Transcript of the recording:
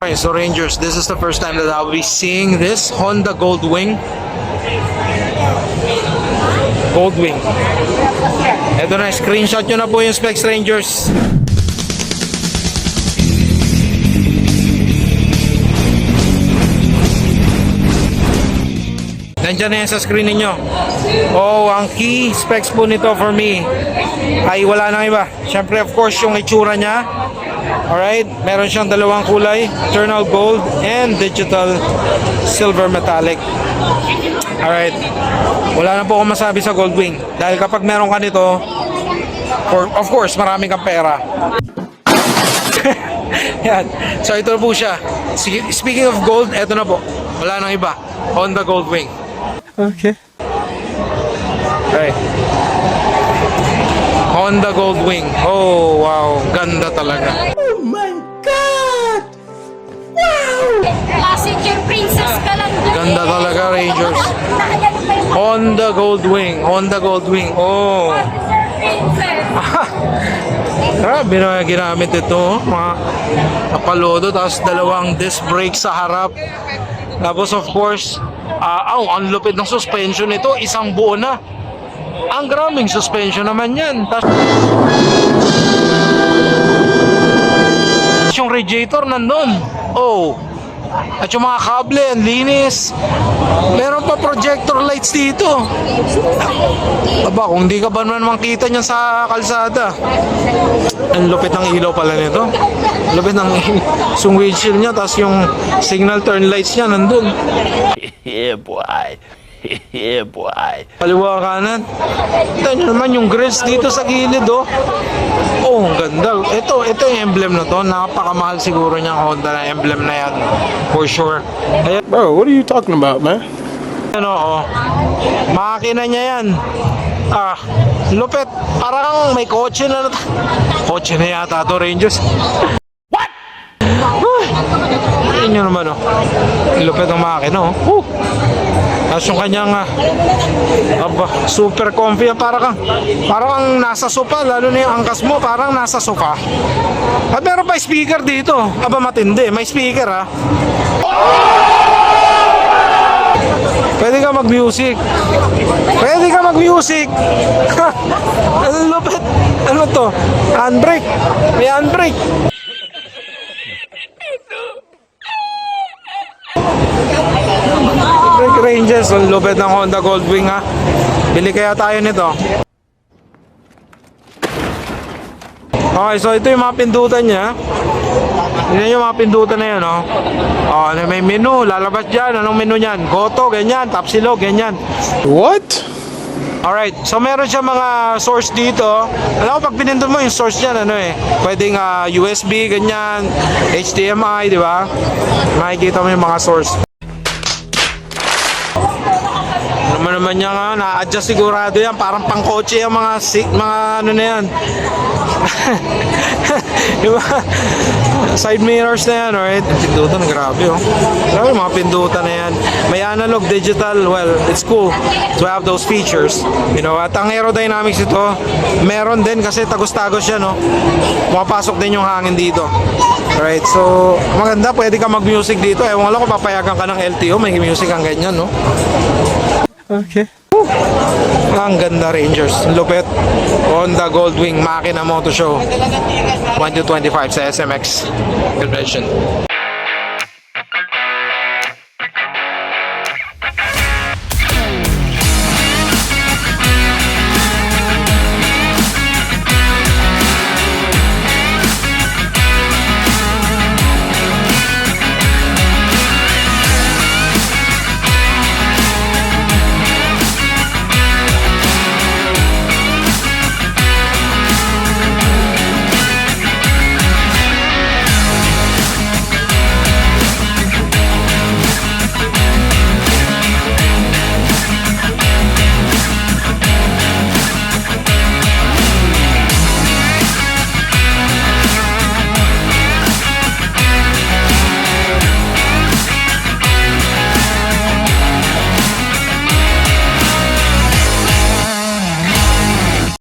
Okay, so Rangers, this is the first time that I'll be seeing this Honda Goldwing. Goldwing. Ito na, screenshot nyo na po yung specs, Rangers. Nandiyan na yan sa screen ninyo. Oh, ang key specs po nito for me ay wala nang iba. Siyempre, of course, yung itsura niya. Alright, meron siyang dalawang kulay, eternal gold and digital silver metallic. Alright, wala na po akong masabi sa Goldwing. Dahil kapag meron ka nito, of course, maraming kang pera. Yan. So ito na po siya. Speaking of gold, eto na po. Wala nang iba. Honda Goldwing. Okay. Right. Honda Goldwing. Oh, wow. Ganda talaga. Oh my God! Wow! Passenger princess ka lang dun. Ganda talaga, Rangers. Honda Goldwing. Honda Goldwing. Oh. Grabe na ginamit ito. Mga kapalodo. Tapos dalawang disc brake sa harap. Tapos of course, ang lupit ng suspension nito. Isang buo na. Ang graming suspension naman yan. Tapos yung radiator nandun. Oh. At yung mga kable, ang linis. Meron pa projector lights dito. Aba, kung di ka ba naman kita niyan sa kalsada. Ang lupit ng ilaw pala nito. Lupit ng yung windshield niya, tapos yung signal turn lights niya nandun. Yeah, boy. Yeah, boy. Kaliwa kanan. Ito nyo naman yung grills dito sa gilid, oh. Oh, ang ganda. Ito yung emblem na to. Napakamahal siguro niyang Honda na emblem na yan. For sure. Ayan, Bro, what are you talking about, man? ano, oh. Makina niya yan. Lupit. Parang may kotse na. Kotse na yata to, Rangers. What? Ayan nyo naman, oh. Lupit ang makina, oh. Tapos yung kanyang super comfy, parang kang nasa sofa, lalo na yung angkas mo parang nasa sofa. At meron pa speaker dito. Aba, matindi, may speaker, ha. Pwede ka mag-music. Pwede ka mag-music. Ano lupit? Ano to? Handbrake. May handbrake. Rangers, ang lupit ng Honda Goldwing, ha. Bili kaya tayo nito. Okay, so ito yung mga pindutan niya. Yan yung mga pindutan na yan, oh. Oh, may menu, lalabas dyan. Anong menu niyan? Goto, ganyan. Tapsilog, ganyan. What? Alright, so meron siya mga source dito. Alam ko, pag pinindot mo yung source niyan, ano eh, pwedeng USB, ganyan, HDMI, di ba? Makikita mo yung mga source. Naman niya nga, na-adjust sigurado yan. Parang pangkotse yung mga ano na yan. Diba? Side mirrors na yan, alright? Pindutan, grabe, oh. Grabe, mga pindutan na yan. May analog, digital, well, it's cool to have those features. You know, at ang aerodynamics ito, meron din kasi tagos-tagos siya, no? Mapasok din yung hangin dito. Alright, so maganda, pwede ka mag-music dito. Ewan lang kung papayagan ka ng LTO, may music ang ganyan, no? Okay. Ang ganda, Rangers. Lupit. Honda Goldwing Makina Moto Show 1 to 25 sa SMX Convention.